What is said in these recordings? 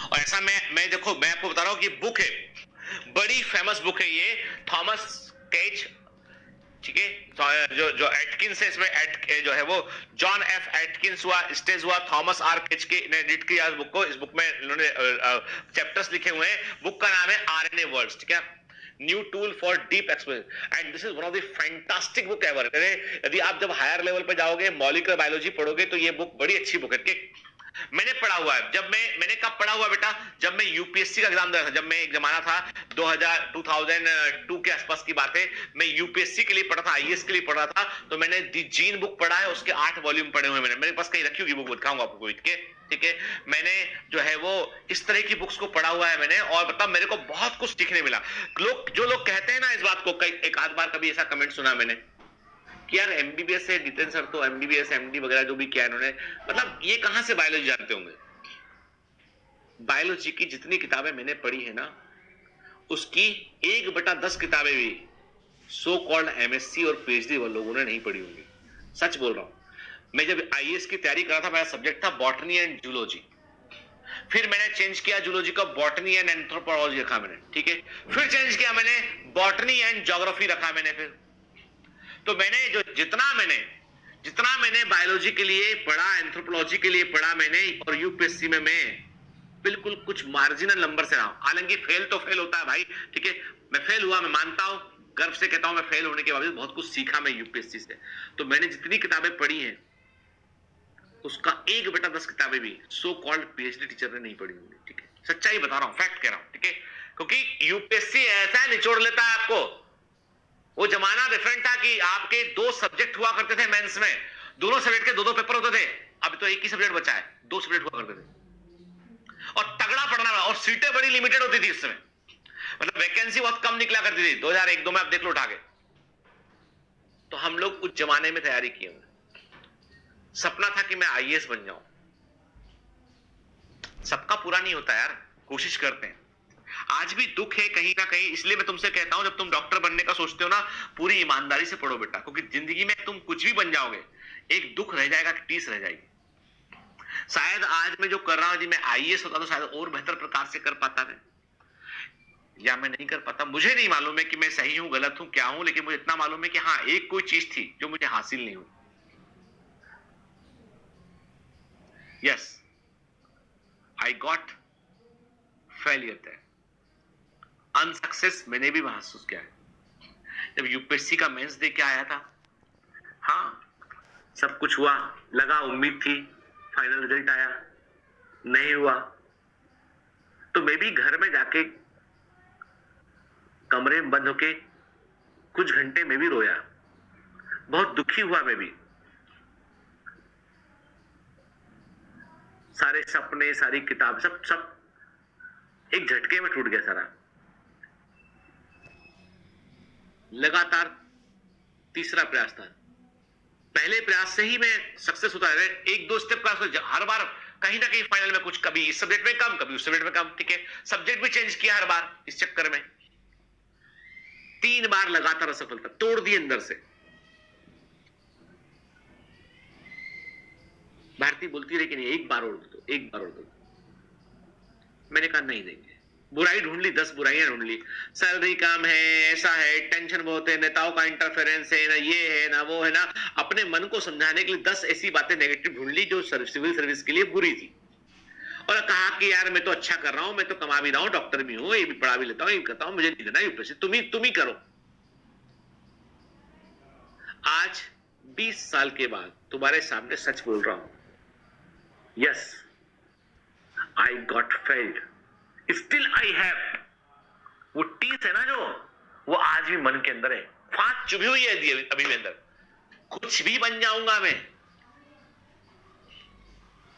और ऐसा मैं देखो, मैं आपको बता रहा हूं कि बुक है, बड़ी फेमस बुक है ये, थॉमस केज, ठीक है। तो जो जो एटकिंस है इसमें, जो है वो जॉन एफ एटकिंस हुआ, स्टेज हुआ, थॉमस आर केच के ने एडिट किया इस बुक को। इस बुक में इन्होंने चैप्टर्स लिखे हुए हैं। बुक का नाम है आरएनए वर्ड्स, ठीक है, new tool for deep exploration, and this is one of the fantastic book ever. यदि आप जब हायर लेवल पे जाओगे, मॉलिक्यूलर बायोलॉजी पढ़ोगे, तो ये बुक बड़ी अच्छी बुक है। मैंने पढ़ा हुआ है, जब मैंने कब पढ़ा हुआ बेटा, जब मैं यूपीएससी का एग्जाम दे रहा था। जब मैं, एक जमाना था 2002 के आसपास की बात है, मैं यूपीएससी के लिए पढ़ा था, आईएएस के लिए पढ़ा था। तो मैंने दी जीन बुक पढ़ा है, उसके 8 वॉल्यूम पढ़े हुए मैंने, मेरे पास कहीं रखी होगी बुक, दिखाऊंगा आपको, ठीक है। मैंने जो है वो इस तरह की बुक्स को पढ़ा हुआ है मैंने, और मतलब मेरे को बहुत कुछ सीखने मिला। जो लोग कहते हैं ना इस बात को, कई एक आध बार कभी ऐसा कमेंट सुना मैंने कि यार एमबीबीएस से जितेंद्र सर तो एमबीबीएस एमडी वगैरह जो भी किया इन्होंने, मतलब ये कहां से बायोलॉजी जानते होंगे। बायोलॉजी की जितनी किताबें मैंने पढ़ी है ना, उसकी 1/10 किताबें भी सो कॉल्ड एमएससी और पीएचडी वाले लोगों ने नहीं पढ़ी होंगी। सच बोल रहा हूं। मैं जब आईएएस की तैयारी कर रहा था, मेरा सब्जेक्ट था बॉटनी एंड जूलॉजी। फिर मैंने चेंज किया जूलॉजी का, बॉटनी एंड एंथ्रोपोलॉजी रखा मैंने, ठीक है। फिर चेंज किया मैंने, बॉटनी एंड ज्योग्राफी रखा मैंने। फिर तो मैंने जो जितना मैंने बायोलॉजी के लिए पढ़ा, एंथ्रोपोलॉजी के लिए पढ़ा मैंने, और यूपीएससी में मैं बिल्कुल कुछ मार्जिनल नंबर से रहा हूं। हालांकि फेल तो फेल होता है भाई, ठीक है, मैं फेल हुआ, मैं मानता हूं, गर्व से कहता हूं, मैं फेल होने के बावजूद बहुत कुछ सीखा मैं यूपीएससी से। तो मैंने जितनी किताबें पढ़ी हैं, उसका 1/10 किताबें भी सो कॉल्ड पीएचडी टीचर ने नहीं पढ़ी होंगी, ठीक है। सच्चाई बता रहा हूं, फैक्ट कह रहा हूं, ठीक है। क्योंकि यूपीएससी ऐसा निचोड़ लेता है आपको। वो जमाना डिफरेंट था कि आपके 2 सब्जेक्ट हुआ करते थे मेंस में, दोनों सब्जेक्ट के 2-2 पेपर होते थे। अब तो एक ही सब्जेक्ट बचा है, 2 सब्जेक्ट हुआ करते थे, और तगड़ा पढ़ना, और सीटें बड़ी लिमिटेड होती थी इस समय, मतलब वैकेंसी बहुत कम निकला करती थी। 2001-2 में आप देख लो उठा के। तो हम लोग उस जमाने में तैयारी किए हुए, सपना था कि मैं आईएएस बन जाऊं। सबका पूरा नहीं होता यार, कोशिश करते हैं। आज भी दुख है कहीं ना कहीं, इसलिए मैं तुमसे कहता हूं, जब तुम डॉक्टर बनने का सोचते हो ना, पूरी ईमानदारी से पढ़ो बेटा, क्योंकि जिंदगी में तुम कुछ भी बन जाओगे, एक दुख रह जाएगा, टीस रह जाएगी। शायद आज मैं जो कर रहा हूं, यदि मैं आईएएस होता तो शायद और बेहतर प्रकार से कर पाता मैं, या मैं नहीं कर पाता। मुझे नहीं मालूम है कि मैं सही हूं, गलत हूं, क्या हूं, लेकिन मुझे इतना मालूम है कि हाँ, एक कोई चीज थी जो मुझे हासिल नहीं हुई। Yes, I got failure that, unsuccess मैंने भी महसूस किया है। जब यूपीएससी का मेंस दे के आया था, हाँ, सब कुछ हुआ, लगा, उम्मीद थी, फाइनल रिजल्ट आया, नहीं हुआ, तो मैं भी घर में जाके कमरे में बंद होके कुछ घंटे में भी रोया, बहुत दुखी हुआ मैं भी। सारे सपने, सारी किताब, सब सब एक झटके में टूट गया सारा। लगातार तीसरा प्रयास था, पहले प्रयास से ही मैं सक्सेस होता है, 1-2 स्टेप का हर बार कहीं ना कहीं फाइनल में कुछ, कभी इस सब्जेक्ट में कम, कभी उस सब्जेक्ट में कम, ठीक है। सब्जेक्ट भी चेंज किया हर बार इस चक्कर में। 3 बार लगातार असफलता, तोड़ दी अंदर से। भारती बोलती रही कि नहीं, एक बार और दो, एक बार और दो। मैंने कहा नहीं देंगे। बुराई ढूंढ ली, 10 बुराइयां ढूंढ ली, सैलरी कम है, ऐसा है, टेंशन बहुत है, नेताओं का इंटरफेरेंस है ना, ये है ना, वो है ना। अपने मन को समझाने के लिए 10 ऐसी बातें नेगेटिव ढूंढ ली जो सिविल सर्विस के लिए बुरी थी, और कहा कि यार मैं तो अच्छा कर रहा हूं, मैं तो कमा भी रहा हूं, डॉक्टर भी हूं, ये भी पढ़ा भी लेता हूं, ये करता हूं, मुझे नहीं देना यूपीएससी, तुम ही करो। आज 20 साल के बाद तुम्हारे सामने सच बोल रहा हूं, yes, I got failed, still I have. वो टीस है ना जो, वो आज भी मन के अंदर है, फांस चुभी हुई है अभी भी अंदर। कुछ भी बन जाऊंगा मैं,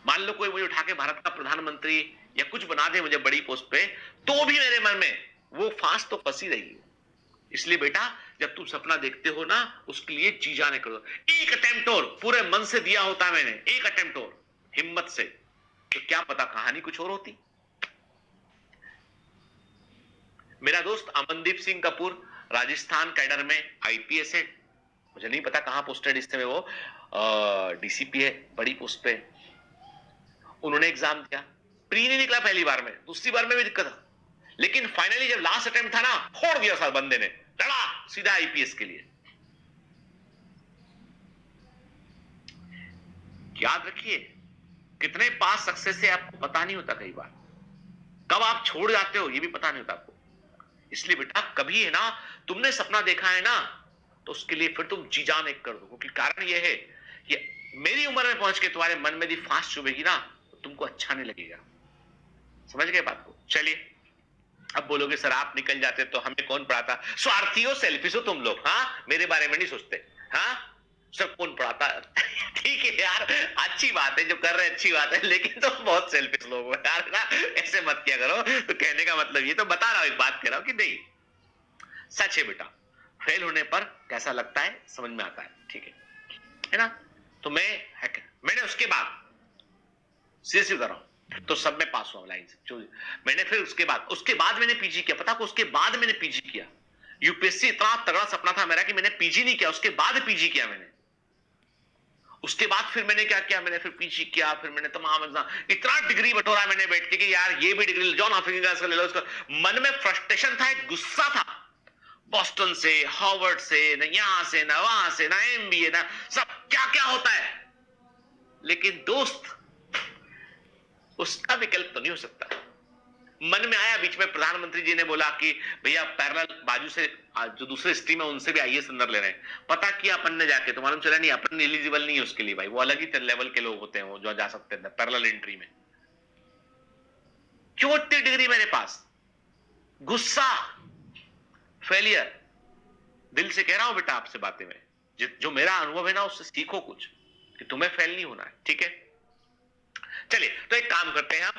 मान लो कोई मुझे उठा के भारत का प्रधानमंत्री या कुछ बना दे मुझे बड़ी पोस्ट पे, तो भी मेरे मन में वो फांस तो फंसी रहेगी। इसलिए बेटा, जब तुम सपना देखते हो ना, उसके लिए जी जाने करो। एक अटेम्प्ट और पूरे मन से दिया होता मैंने, एक अटेम्प्ट और हिम्मत से, तो क्या पता कहानी कुछ और होती। मेरा दोस्त अमनदीप सिंह कपूर राजस्थान कैडर में आईपीएस है, मुझे नहीं पता कहां पोस्टेड इस समय, वो डीसीपी है, बड़ी पोस्ट पे। उन्होंने एग्जाम दिया, प्री नहीं निकला पहली बार में, दूसरी बार में भी दिक्कत था, लेकिन फाइनली जब लास्ट अटेम्प्ट था ना, फोड़ दिया साल बंदे ने, लड़ा सीधा आईपीएस के लिए। याद रखिए, कितने पास सक्सेस है आपको पता नहीं होता, कई बार कब आप छोड़ जाते हो ये भी पता नहीं होता आपको। इसलिए बेटा कभी है ना तुमने सपना देखा है ना, तो उसके लिए फिर तुम जी जान एक कर दो, क्योंकि कारण ये है कि मेरी उम्र में पहुंच के तुम्हारे मन में यदि फांस चुभेगी ना, तो तुमको अच्छा नहीं लगेगा। समझ गए बात को? चलिए, अब बोलोगे सर आप निकल जाते तो हमें कौन पढ़ाता, स्वार्थी हो, सेल्फिश हो तुम लोग, हाँ मेरे बारे में नहीं सोचते, हाँ सर कौन पढ़ाता। ठीक है यार, अच्छी बात है जो कर रहे हैं, अच्छी बात है, लेकिन तो बहुत सेल्फिश लोग हो यार ना, ऐसे मत किया करो। तो कहने का मतलब ये तो बता रहा हूं, एक बात कह रहा हूं कि नहीं सच है बेटा, फेल होने पर कैसा लगता है समझ में आता है, ठीक है ना। तो मैंने उसके बाद सीरियसली कर रहा हूं, तो सब में पास हुआ लाइन से, जो मैंने फिर उसके बाद मैंने पीजी किया। पता को उसके बाद मैंने पीजी किया। यूपीएससी इतना तगड़ा सपना था मेरा कि मैंने पीजी नहीं किया, उसके बाद पीजी किया मैंने। उसके बाद फिर मैंने क्या किया, मैंने फिर पीजी किया, फिर मैंने तमाम एग्जाम, इतना डिग्री बटोरा मैंने बैठ के कि यार ये भी डिग्री जॉन हॉपकिंस का ले लो। उसका मन में फ्रस्ट्रेशन था, एक गुस्सा था, बॉस्टन से, हार्वर्ड से, ना यहां से, ना वहां से, ना एमबीए, ना सब क्या क्या होता है, लेकिन दोस्त उसका विकल्प तो नहीं हो सकता। मन में आया बीच में, प्रधानमंत्री जी ने बोला कि भैया पैरेलल बाजू से जो दूसरे स्ट्रीम है उनसे भी आईएएस अंदर ले रहे हैं। पता किया अपन ने जाके, तो मालूम चला नहीं अपन एलिजिबल नहीं है उसके लिए भाई, वो अलग ही लेवल के लोग होते हैं वो जो जा सकते हैं पैरेलल एंट्री में। क्यों इतनी डिग्री मेरे पास, गुस्सा, फेलियर। दिल से कह रहा हूं बेटा आपसे बातें में, जो मेरा अनुभव है ना उससे सीखो कुछ, कि तुम्हें फेल नहीं होना है, ठीक है। चलिए तो एक काम करते हैं हम,